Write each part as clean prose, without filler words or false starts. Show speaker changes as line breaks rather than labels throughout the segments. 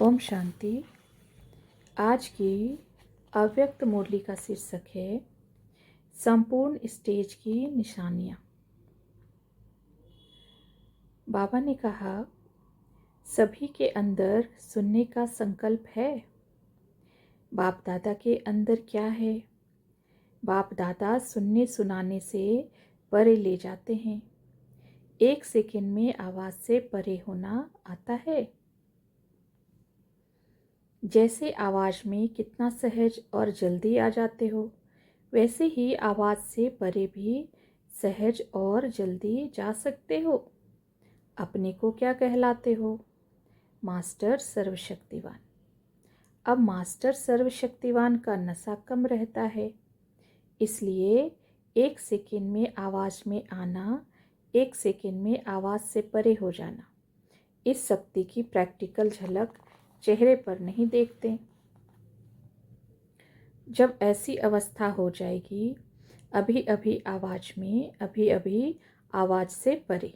ओम शांति। आज की अव्यक्त मुरली का शीर्षक है संपूर्ण स्टेज की निशानियाँ। बाबा ने कहा, सभी के अंदर सुनने का संकल्प है। बाप दादा के अंदर क्या है? बाप दादा सुनने सुनाने से परे ले जाते हैं। 1 सेकंड में आवाज़ से परे होना आता है। जैसे आवाज़ में कितना सहज और जल्दी आ जाते हो, वैसे ही आवाज़ से परे भी सहज और जल्दी जा सकते हो। अपने को क्या कहलाते हो? मास्टर सर्वशक्तिवान। अब मास्टर सर्वशक्तिवान का नशा कम रहता है, इसलिए 1 सेकंड में आवाज़ में आना, 1 सेकंड में आवाज़ से परे हो जाना, इस शक्ति की प्रैक्टिकल झलक चेहरे पर नहीं देखते। जब ऐसी अवस्था हो जाएगी, अभी अभी आवाज़ में, अभी अभी आवाज़ से परे,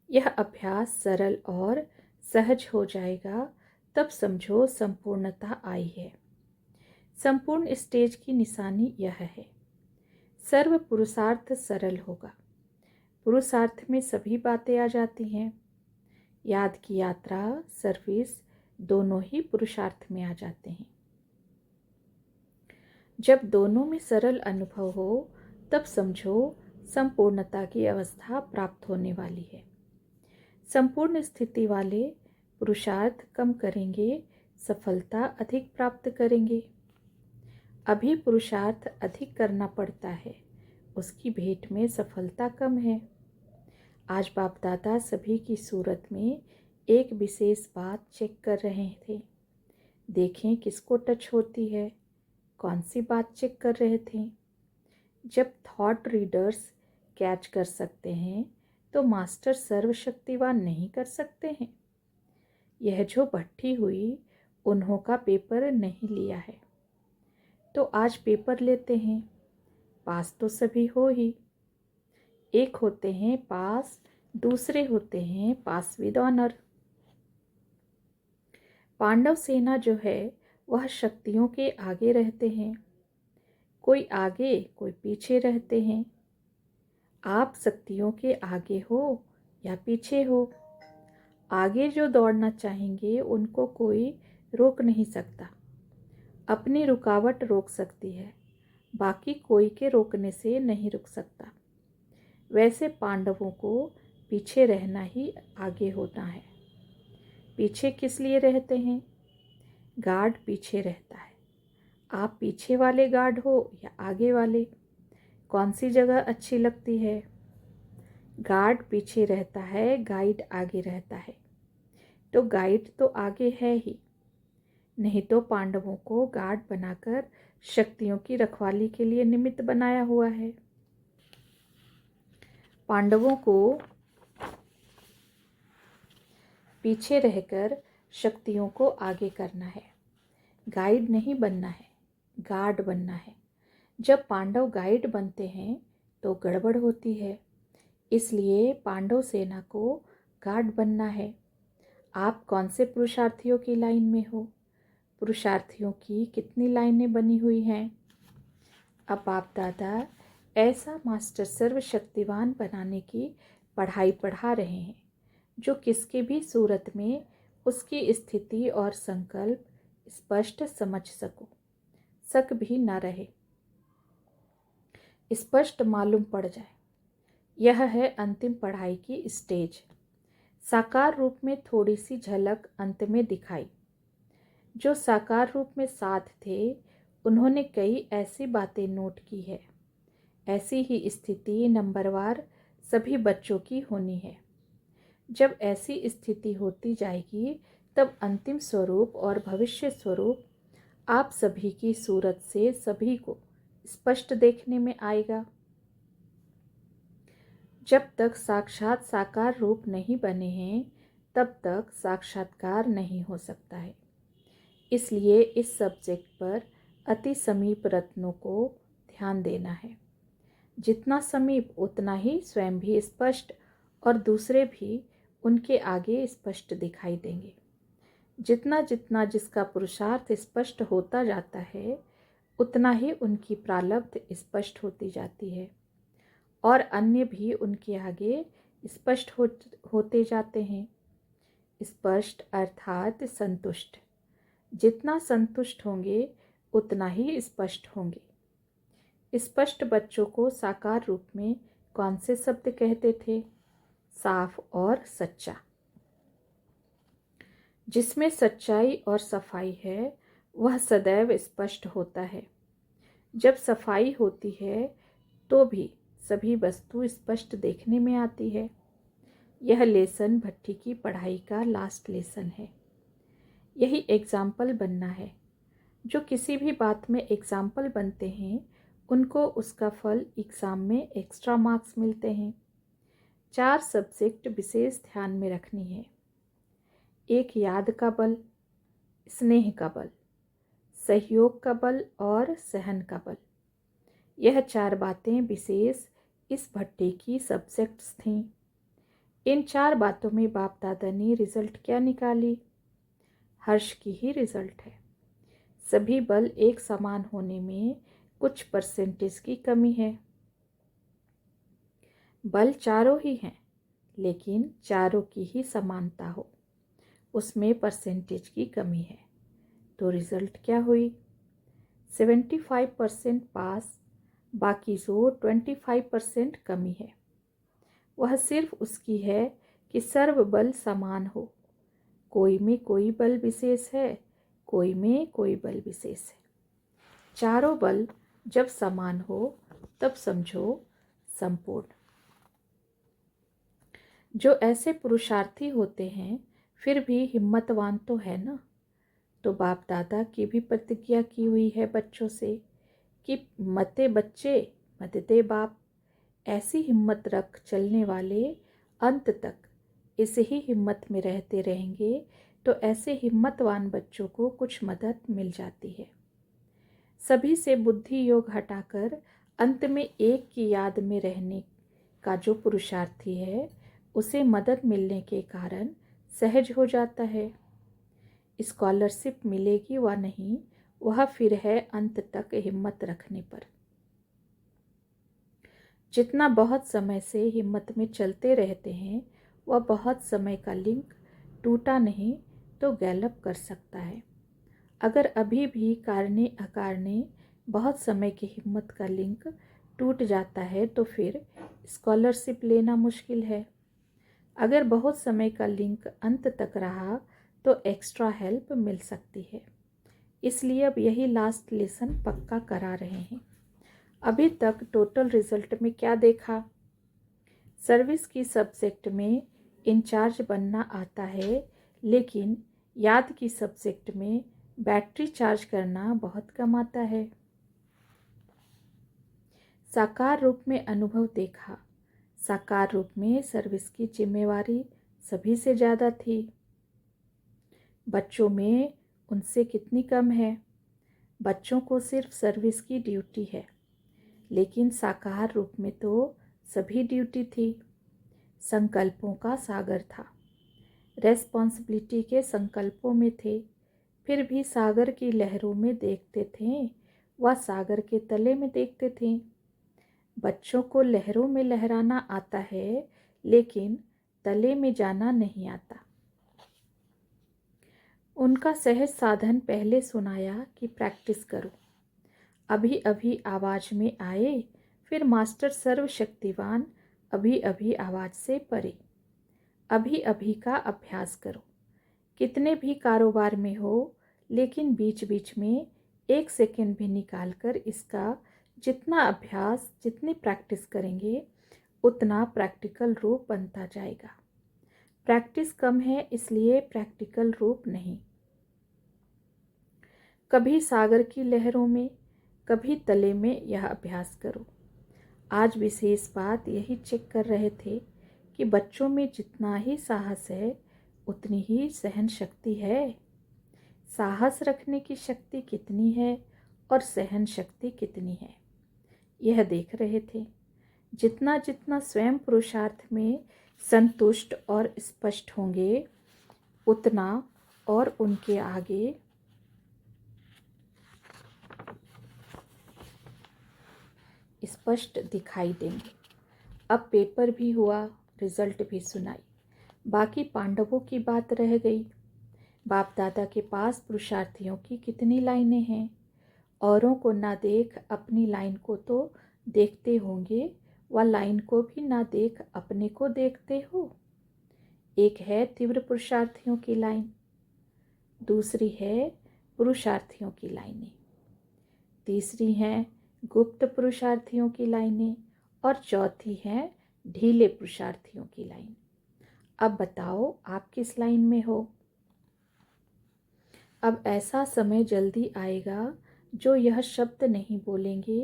यह अभ्यास सरल और सहज हो जाएगा, तब समझो संपूर्णता आई है। संपूर्ण स्टेज की निशानी यह है। सर्व पुरुषार्थ सरल होगा। पुरुषार्थ में सभी बातें आ जाती हैं। याद की यात्रा, सर्विस दोनों ही पुरुषार्थ में आ जाते हैं। जब दोनों में सरल अनुभव हो, तब समझो संपूर्णता की अवस्था प्राप्त होने वाली है। संपूर्ण स्थिति वाले पुरुषार्थ कम करेंगे, सफलता अधिक प्राप्त करेंगे। अभी पुरुषार्थ अधिक करना पड़ता है, उसकी भेंट में सफलता कम है। आज बाप दादा सभी की सूरत में एक विशेष बात चेक कर रहे थे। देखें किसको टच होती है। कौन सी बात चेक कर रहे थे? जब थॉट रीडर्स कैच कर सकते हैं, तो मास्टर सर्वशक्तिवान नहीं कर सकते हैं। यह जो भट्टी हुई, उन्हों का पेपर नहीं लिया है, तो आज पेपर लेते हैं। पास तो सभी हो ही। एक होते हैं पास, दूसरे होते हैं पास विद ऑनर। पांडव सेना जो है, वह शक्तियों के आगे रहते हैं। कोई आगे, कोई पीछे रहते हैं। आप शक्तियों के आगे हो या पीछे हो। आगे जो दौड़ना चाहेंगे, उनको कोई रोक नहीं सकता। अपनी रुकावट रोक सकती है, बाकी कोई के रोकने से नहीं रुक सकता। वैसे पांडवों को पीछे रहना ही आगे होना है। पीछे किस लिए रहते हैं? गार्ड पीछे रहता है। आप पीछे वाले गार्ड हो या आगे वाले? कौन सी जगह अच्छी लगती है? गार्ड पीछे रहता है, गाइड आगे रहता है। तो गाइड तो आगे है ही, नहीं तो पांडवों को गार्ड बनाकर शक्तियों की रखवाली के लिए निमित्त बनाया हुआ है। पांडवों को पीछे रहकर शक्तियों को आगे करना है। गाइड नहीं बनना है, गार्ड बनना है। जब पांडव गाइड बनते हैं तो गड़बड़ होती है, इसलिए पांडव सेना को गार्ड बनना है। आप कौन से पुरुषार्थियों की लाइन में हो? पुरुषार्थियों की कितनी लाइनें बनी हुई हैं? अब बाप दादा ऐसा मास्टर सर्वशक्तिवान बनाने की पढ़ाई पढ़ा रहे हैं, जो किसके भी सूरत में उसकी स्थिति और संकल्प स्पष्ट समझ सको, शक भी न रहे, स्पष्ट मालूम पड़ जाए। यह है अंतिम पढ़ाई की स्टेज। साकार रूप में थोड़ी सी झलक अंत में दिखाई। जो साकार रूप में साथ थे, उन्होंने कई ऐसी बातें नोट की है। ऐसी ही स्थिति नंबरवार सभी बच्चों की होनी है। जब ऐसी स्थिति होती जाएगी, तब अंतिम स्वरूप और भविष्य स्वरूप आप सभी की सूरत से सभी को स्पष्ट देखने में आएगा। जब तक साक्षात साकार रूप नहीं बने हैं, तब तक साक्षात्कार नहीं हो सकता है। इसलिए इस सब्जेक्ट पर अति समीप रत्नों को ध्यान देना है। जितना समीप, उतना ही स्वयं भी स्पष्ट और दूसरे भी उनके आगे स्पष्ट दिखाई देंगे। जितना जितना जिसका पुरुषार्थ स्पष्ट होता जाता है, उतना ही उनकी प्रारब्ध स्पष्ट होती जाती है और अन्य भी उनके आगे स्पष्ट होते जाते हैं। स्पष्ट अर्थात संतुष्ट। जितना संतुष्ट होंगे उतना ही स्पष्ट होंगे। स्पष्ट बच्चों को साकार रूप में कौन से शब्द कहते थे? साफ और सच्चा। जिसमें सच्चाई और सफाई है वह सदैव स्पष्ट होता है। जब सफाई होती है तो भी सभी वस्तु स्पष्ट देखने में आती है। यह लेसन भट्टी की पढ़ाई का लास्ट लेसन है। यही एग्जाम्पल बनना है। जो किसी भी बात में एग्जाम्पल बनते हैं उनको उसका फल एग्ज़ाम में एक्स्ट्रा मार्क्स मिलते हैं। 4 सब्जेक्ट विशेष ध्यान में रखनी है। 1 याद का बल, स्नेह का बल, सहयोग का बल और सहन का बल। यह 4 बातें विशेष इस भट्टी की सब्जेक्ट्स थीं। इन 4 बातों में बाप दादा ने रिजल्ट क्या निकाली? हर्ष की ही रिजल्ट है। सभी बल एक समान होने में कुछ परसेंटेज की कमी है। बल चारों ही हैं, लेकिन चारों की ही समानता हो, उसमें परसेंटेज की कमी है। तो रिजल्ट क्या हुई? 75% पास, बाकी जो 25% कमी है वह सिर्फ उसकी है कि सर्व बल समान हो। कोई में कोई बल विशेष है, कोई में कोई बल विशेष है। चारों बल जब समान हो तब समझो संपूर्ण। जो ऐसे पुरुषार्थी होते हैं फिर भी हिम्मतवान तो है ना। तो बाप दादा की भी प्रतिज्ञा की हुई है बच्चों से कि मते बच्चे मददे बाप। ऐसी हिम्मत रख चलने वाले अंत तक इस ही हिम्मत में रहते रहेंगे तो ऐसे हिम्मतवान बच्चों को कुछ मदद मिल जाती है। सभी से बुद्धि योग हटाकर अंत में एक की याद में रहने का जो पुरुषार्थी है उसे मदद मिलने के कारण सहज हो जाता है। स्कॉलरशिप मिलेगी व नहीं वह फिर है अंत तक हिम्मत रखने पर। जितना बहुत समय से हिम्मत में चलते रहते हैं वह बहुत समय का लिंक टूटा नहीं तो गैलप कर सकता है। अगर अभी भी कारणे अकारणे बहुत समय की हिम्मत का लिंक टूट जाता है तो फिर स्कॉलरशिप लेना मुश्किल है। अगर बहुत समय का लिंक अंत तक रहा तो एक्स्ट्रा हेल्प मिल सकती है। इसलिए अब यही लास्ट लेसन पक्का करा रहे हैं। अभी तक टोटल रिजल्ट में क्या देखा? सर्विस की सब्जेक्ट में इंचार्ज बनना आता है, लेकिन याद की सब्जेक्ट में बैटरी चार्ज करना बहुत कम आता है। साकार रूप में अनुभव देखा। साकार रूप में सर्विस की जिम्मेवारी सभी से ज़्यादा थी। बच्चों में उनसे कितनी कम है? बच्चों को सिर्फ सर्विस की ड्यूटी है, लेकिन साकार रूप में तो सभी ड्यूटी थी। संकल्पों का सागर था। रेस्पॉन्सिबिलिटी के संकल्पों में थे, फिर भी सागर की लहरों में देखते थे व सागर के तले में देखते थे। बच्चों को लहरों में लहराना आता है, लेकिन तले में जाना नहीं आता। उनका सहज साधन पहले सुनाया कि प्रैक्टिस करो। अभी अभी आवाज़ में आए, फिर मास्टर सर्वशक्तिवान अभी अभी आवाज़ से परे। अभी अभी का अभ्यास करो। कितने भी कारोबार में हो, लेकिन बीच बीच में 1 सेकंड भी निकाल कर इसका जितना अभ्यास जितनी प्रैक्टिस करेंगे उतना प्रैक्टिकल रूप बनता जाएगा। प्रैक्टिस कम है इसलिए प्रैक्टिकल रूप नहीं। कभी सागर की लहरों में, कभी तले में यह अभ्यास करो। आज विशेष बात यही चेक कर रहे थे कि बच्चों में जितना ही साहस है उतनी ही सहन शक्ति है। साहस रखने की शक्ति कितनी है और सहन शक्ति कितनी है, यह देख रहे थे। जितना जितना स्वयं पुरुषार्थ में संतुष्ट और स्पष्ट होंगे उतना और उनके आगे स्पष्ट दिखाई देंगे। अब पेपर भी हुआ, रिजल्ट भी सुनाई, बाकी पांडवों की बात रह गई। बाप दादा के पास पुरुषार्थियों की कितनी लाइनें हैं। औरों को ना देख अपनी लाइन को तो देखते होंगे, व लाइन को भी ना देख अपने को देखते हो। एक है तीव्र पुरुषार्थियों की लाइन, दूसरी है पुरुषार्थियों की लाइनें, तीसरी हैं गुप्त पुरुषार्थियों की लाइनें, और चौथी है ढीले पुरुषार्थियों की लाइन। अब बताओ आप किस लाइन में हो। अब ऐसा समय जल्दी आएगा जो यह शब्द नहीं बोलेंगे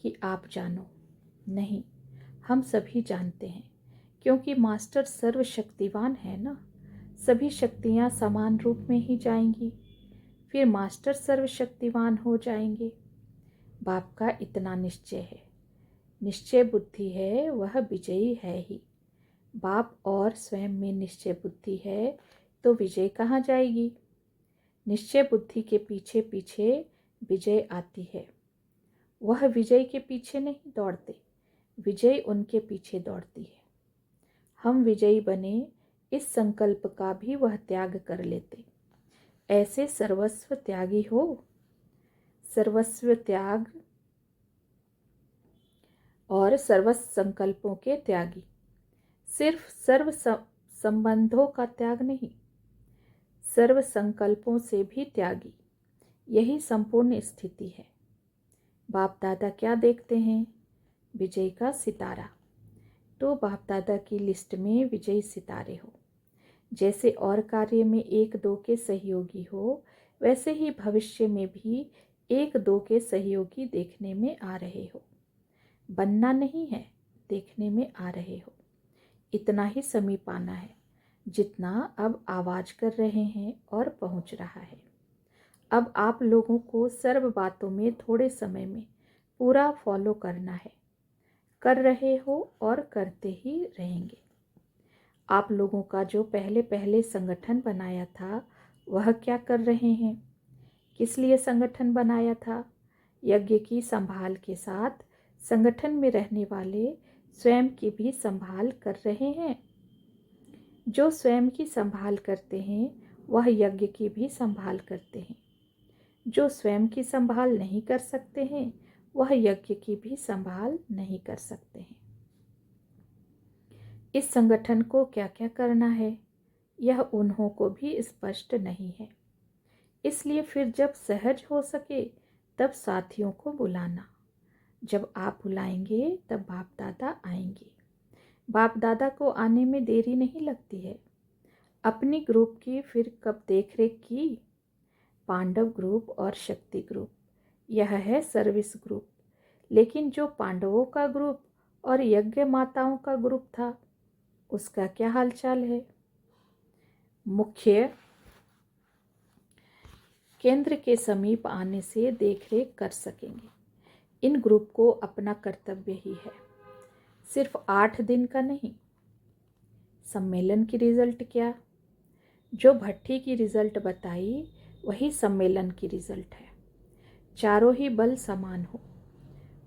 कि आप जानो। नहीं, हम सभी जानते हैं, क्योंकि मास्टर सर्वशक्तिवान है ना। सभी शक्तियाँ समान रूप में ही जाएंगी, फिर मास्टर सर्वशक्तिवान हो जाएंगे। बाप का इतना निश्चय है, निश्चय बुद्धि है वह विजयी है ही। बाप और स्वयं में निश्चय बुद्धि है तो विजय कहाँ जाएगी। निश्चय बुद्धि के पीछे पीछे विजय आती है। वह विजय के पीछे नहीं दौड़ते, विजय उनके पीछे दौड़ती है। हम विजयी बने इस संकल्प का भी वह त्याग कर लेते। ऐसे सर्वस्व त्यागी हो, सर्वस्व त्याग और सर्व संकल्पों के त्यागी। सिर्फ सर्व संबंधों का त्याग नहीं, सर्व संकल्पों से भी त्यागी। यही संपूर्ण स्थिति है। बाप दादा क्या देखते हैं? विजय का सितारा। तो बाप दादा की लिस्ट में विजयी सितारे हो। जैसे और कार्य में एक दो के सहयोगी हो, वैसे ही भविष्य में भी एक दो के सहयोगी देखने में आ रहे हो। बनना नहीं है, देखने में आ रहे हो। इतना ही समीप आना है जितना अब आवाज कर रहे हैं और पहुंच रहा है। अब आप लोगों को सर्व बातों में थोड़े समय में पूरा फॉलो करना है। कर रहे हो और करते ही रहेंगे। आप लोगों का जो पहले पहले संगठन बनाया था वह क्या कर रहे हैं? किस लिए संगठन बनाया था? यज्ञ की संभाल के साथ संगठन में रहने वाले स्वयं की भी संभाल कर रहे हैं। जो स्वयं की संभाल करते हैं वह यज्ञ की भी संभाल करते हैं। जो स्वयं की संभाल नहीं कर सकते हैं वह यज्ञ की भी संभाल नहीं कर सकते हैं। इस संगठन को क्या क्या करना है यह उन्हों को भी स्पष्ट नहीं है। इसलिए फिर जब सहज हो सके तब साथियों को बुलाना। जब आप बुलाएंगे तब बाप दादा आएंगे। बाप दादा को आने में देरी नहीं लगती है। अपनी ग्रुप की फिर कब देखरेख की? पांडव ग्रुप और शक्ति ग्रुप, यह है सर्विस ग्रुप। लेकिन जो पांडवों का ग्रुप और यज्ञ माताओं का ग्रुप था उसका क्या हालचाल है? मुख्य केंद्र के समीप आने से देखरेख कर सकेंगे। इन ग्रुप को अपना कर्तव्य ही है, सिर्फ 8 दिन का नहीं। सम्मेलन की रिजल्ट क्या? जो भट्टी की रिजल्ट बताई वही सम्मेलन की रिजल्ट है। चारों ही बल समान हो,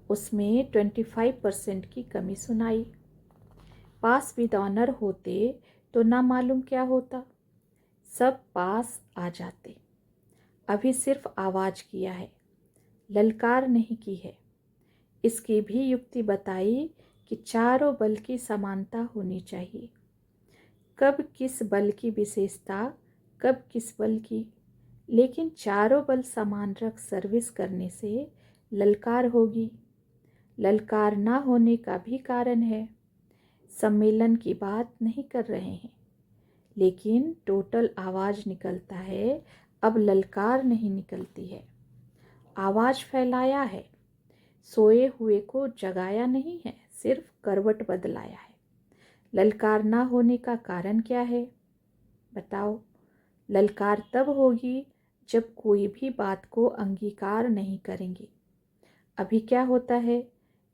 उसमें 25% की कमी सुनाई। पास विद ऑनर होते तो ना मालूम क्या होता, सब पास आ जाते। अभी सिर्फ आवाज किया है, ललकार नहीं की है। इसकी भी युक्ति बताई कि चारों बल की समानता होनी चाहिए। कब किस बल की विशेषता, कब किस बल की, लेकिन चारों बल समान रख सर्विस करने से ललकार होगी। ललकार ना होने का भी कारण है। सम्मेलन की बात नहीं कर रहे हैं, लेकिन टोटल आवाज निकलता है, अब ललकार नहीं निकलती है। आवाज फैलाया है, सोए हुए को जगाया नहीं है, सिर्फ करवट बदलाया है। ललकार ना होने का कारण क्या है बताओ? ललकार तब होगी जब कोई भी बात को अंगीकार नहीं करेंगे। अभी क्या होता है,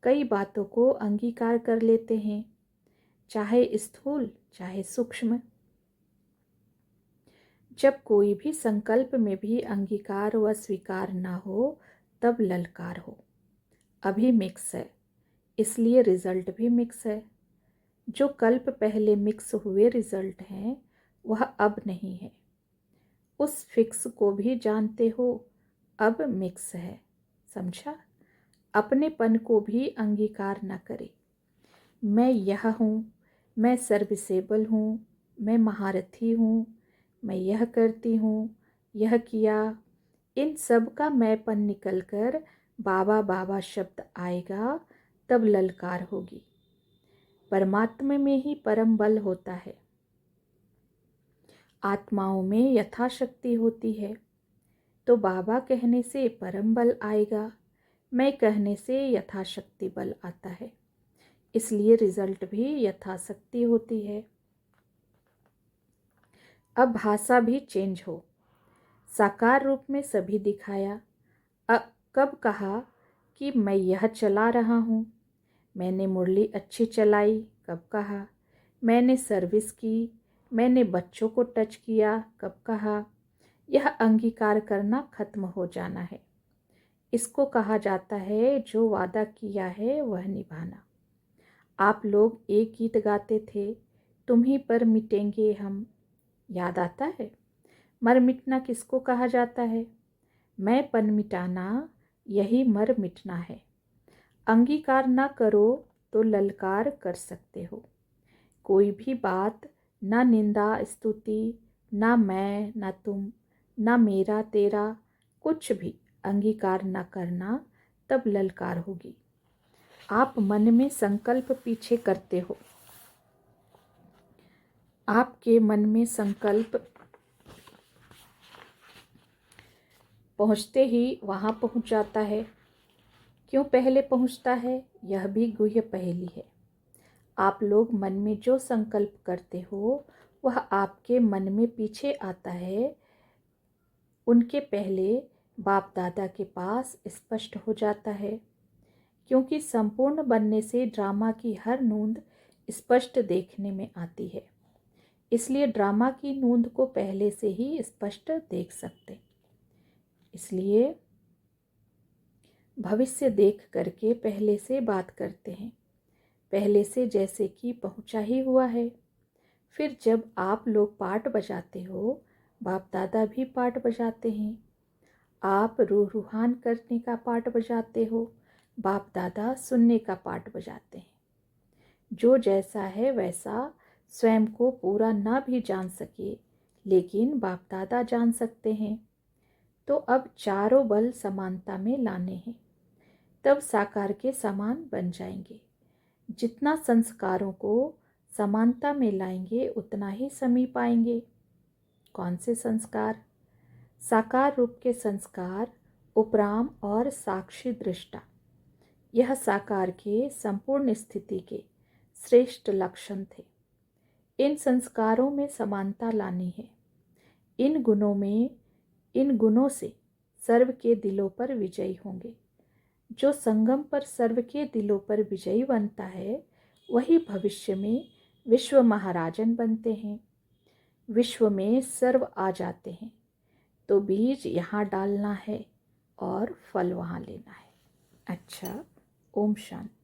कई बातों को अंगीकार कर लेते हैं, चाहे स्थूल चाहे सूक्ष्म। जब कोई भी संकल्प में भी अंगीकार व स्वीकार ना हो तब ललकार हो। अभी मिक्स है, इसलिए रिजल्ट भी मिक्स है। जो कल्प पहले मिक्स हुए रिजल्ट हैं वह अब नहीं है। उस फिक्स को भी जानते हो, अब मिक्स है। समझा? अपनेपन को भी अंगीकार न करे। मैं यह हूँ, मैं सर्विसेबल हूँ, मैं महारथी हूँ, मैं यह करती हूँ, यह किया। इन सब का मैंपन निकलकर बाबा बाबा शब्द आएगा, तब ललकार होगी। परमात्मा में ही परम बल होता है। आत्माओं में यथाशक्ति होती है। तो बाबा कहने से परम बल आएगा, मैं कहने से यथाशक्ति बल आता है। इसलिए रिजल्ट भी यथाशक्ति होती है। अब भाषा भी चेंज हो। साकार रूप में सभी दिखाया। कब कहा कि मैं यह चला रहा हूँ। मैंने मुरली अच्छी चलाई, कब कहा। मैंने सर्विस की, मैंने बच्चों को टच किया, कब कहा। यह अंगीकार करना खत्म हो जाना है। इसको कहा जाता है जो वादा किया है वह निभाना। आप लोग एक गीत गाते थे, तुम्हीं पर मिटेंगे हम, याद आता है? मर मिटना किसको कहा जाता है? मैं पन मिटाना, यही मर मिटना है। अंगीकार ना करो तो ललकार कर सकते हो। कोई भी बात, ना निंदा स्तुति, ना मैं ना तुम, ना मेरा तेरा, कुछ भी अंगीकार ना करना, तब ललकार होगी। आप मन में संकल्प पीछे करते हो। आपके मन में संकल्प पहुँचते ही वहाँ पहुँच जाता है। क्यों पहले पहुँचता है, यह भी गुह्य पहेली है। आप लोग मन में जो संकल्प करते हो वह आपके मन में पीछे आता है। उनके पहले बाप दादा के पास स्पष्ट हो जाता है। क्योंकि संपूर्ण बनने से ड्रामा की हर नूंद स्पष्ट देखने में आती है, इसलिए ड्रामा की नूंद को पहले से ही स्पष्ट देख सकते। इसलिए भविष्य देख करके पहले से बात करते हैं, पहले से जैसे कि पहुंचा ही हुआ है। फिर जब आप लोग पाठ बजाते हो, बाप दादा भी पाठ बजाते हैं। आप रूह रूहान करने का पाठ बजाते हो, बाप दादा सुनने का पाठ बजाते हैं। जो जैसा है वैसा स्वयं को पूरा ना भी जान सके, लेकिन बाप दादा जान सकते हैं। तो अब चारों बल समानता में लाने हैं, तब साकार के समान बन जाएंगे। जितना संस्कारों को समानता में लाएंगे उतना ही समीप आएंगे। कौन से संस्कार? साकार रूप के संस्कार, उपराम और साक्षी दृष्टा। यह साकार के संपूर्ण स्थिति के श्रेष्ठ लक्षण थे। इन संस्कारों में समानता लानी है। इन गुणों से सर्व के दिलों पर विजयी होंगे। जो संगम पर सर्व के दिलों पर विजयी बनता है वही भविष्य में विश्व महाराजन बनते हैं। विश्व में सर्व आ जाते हैं। तो बीज यहाँ डालना है और फल वहाँ लेना है। अच्छा, ओम शांति।